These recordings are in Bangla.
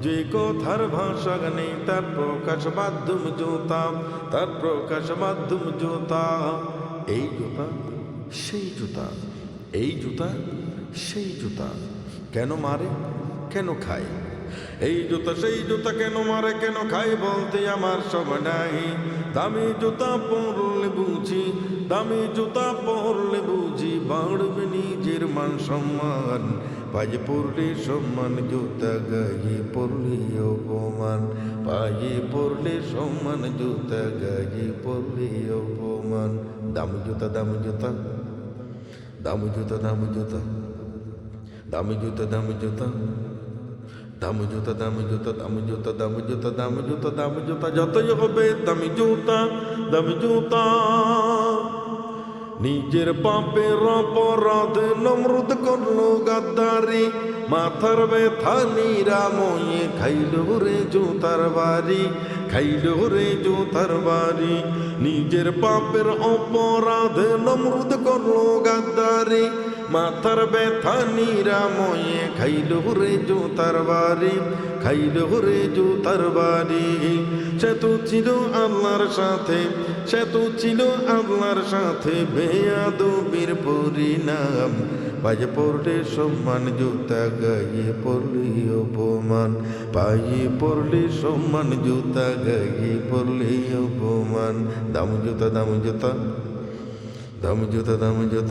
যে কথার ভাষা নেই তার প্রকাশ মাধ্যম জুতা, তার প্রকাশ মাধ্যম জুতা। এই জুতা সেই জুতা, এই জুতা সেই জুতা। কেন মারে কেন খায়? এই জুতা সেই জুতা, কেন মারে কেন খায় বলতে আমার সময় নাই। দামি জুতা পরলে বুঝি, দামি জুতা পরলে বুঝি বাড়বে নিজের মান সম্মান। পায়ে পড়লে সম্মান, জুতা গায়ে পড়লে অপমান। পায়ে পড়লে সম্মান, জুতা গায়ে পড়লে অপমান। দামি জুতা দামি জুতা, দামি জুতা দামি জুতা, দামি জুতা দামি জুতা, দামি জুতা দামি জুতা, দামি জুতা দামি জুতা, দামি জুতা দামি জুতা। যতই হবে দামি জুতা, দামি জুতা। নিজের পাপের অপরাধে নমরুদ করলো গাদ্দারি, মাথার ব্যথা নিরাময়ে খাইল রে জুতার বাড়ি, খাইল রে জুতার বাড়ি। নিজের পাপের অপরাধে নমরুদ করলো গাদ্দারি, মাথার ব্যথা নিরাময়ে খাইল রে জুতার বাড়ি, খাইল রে জুতার বাড়ি। সে তো ছিল আল্লাহর সাথে, সে তো ছিল আল্লাহর সাথে বেয়াদবির পরিণাম। পায়ে পড়লে সম্মান, জুতা গায়ে পড়লে অপমান। পায়ে পড়লে সম্মান, জুতা গায়ে পড়লে অপমান। দামি জুতা দামি জুতা, দামি জুতা দামি জুতা,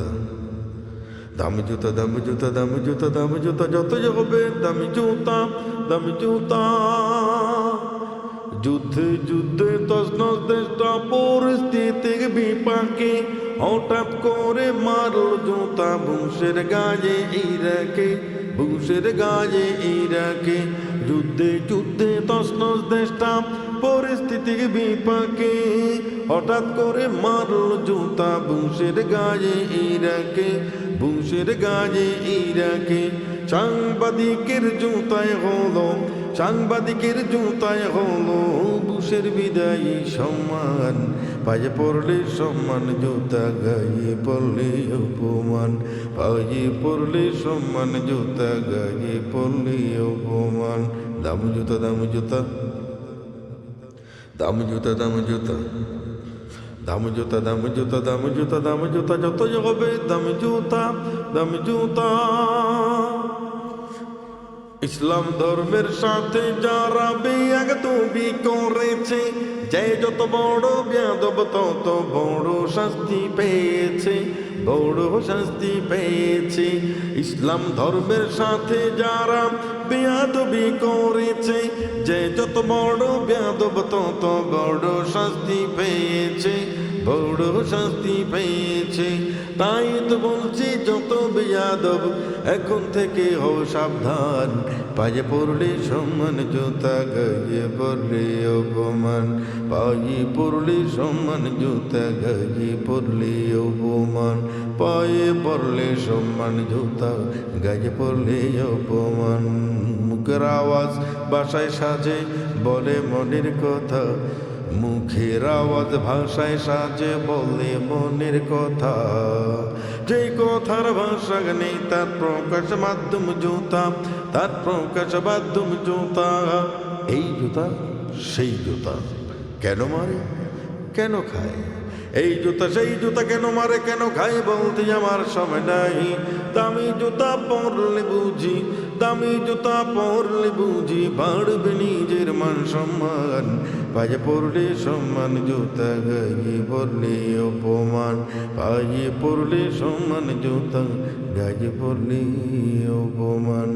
দামি জুতা দামি জুতা, দামি জুতা দামি জুতা। যতই হবে দামি জুতা, দামি জুতা। যুদ্ধে যুদ্ধে তসনস দেশটা পরিস্থিতির বিপাকে, হঠাৎ করে মারল জুতা বুশের গায়ে ইরাকে, বুশের গায়ে ইরাকে। যুদ্ধে যুদ্ধে তসনস দেশটা পরিস্থিতির বিপাকে, হঠাৎ করে মারল জুতা বুশের গায়ে ইরাকে, বুশের গায়ে ইরাকে। সাংবাদিকের জুতায় হলো, সাংবাদিকের জুতায় হলো বুশের বিদায়ী সম্মান। পায়ে পড়লে সম্মান, জুতা গায়ে পড়লে অপমান। পায়ে পড়লে সম্মান, জুতা গায়ে পড়লে অপমান। দামি জুতা দামি জুতা, দামি জুতা দামি জুতা, দামি জুতা দামি জুতা, দামি জুতা দামি জুতা। যতই হবে দামি জুতা, দামি জুতা। ইসলাম ধর্মের সাথে যারা বেয়াদবি করেছে, যে যত বড় বেয়াদব তত বড় শাস্তি পেয়েছে, বড় শাস্তি পেয়েছে। ইসলাম ধর্মের সাথে যারা বেয়াদবি করেছে, যে যত বড় বেয়াদব তত বড় শাস্তি পেয়েছে, বড় শাস্তি পেয়েছে। তাই তো বলছি যত বেয়াদব এখন থেকে হও সাবধান। পায়ে পড়লে সম্মান, জুতা গায়ে পড়লে অপমান। পায়ে পড়লে সম্মান, জুতা গায়ে পড়লে অপমান। পায়ে পড়লে সম্মান, জুতা গায়ে পড়লে অপমান। মুখের আওয়াজ বাসায় সাজে বলে মনের কথা, মুখের আওয়াজ ভাষায় সাজে বলে মনের কথা। যে কথার ভাষা নেই তার প্রকাশ মাধ্যম জুতা, তার প্রকাশ মাধ্যম জুতা। এই জুতা সেই জুতা, কেন মারে কেন খায়? এই জুতা সেই জুতা, কেন মারে কেন খায় বলতে আমার সময় নাই। দামি জুতা পরলে বুঝি, দামি জুতা পরলে বুঝি বাড়বে নিজের মান সম্মান। পায়ে পড়লে সম্মান, জুতা গায়ে পড়লে অপমান। পায়ে পড়লে সম্মান, জুতা গায়ে পড়লে অপমান।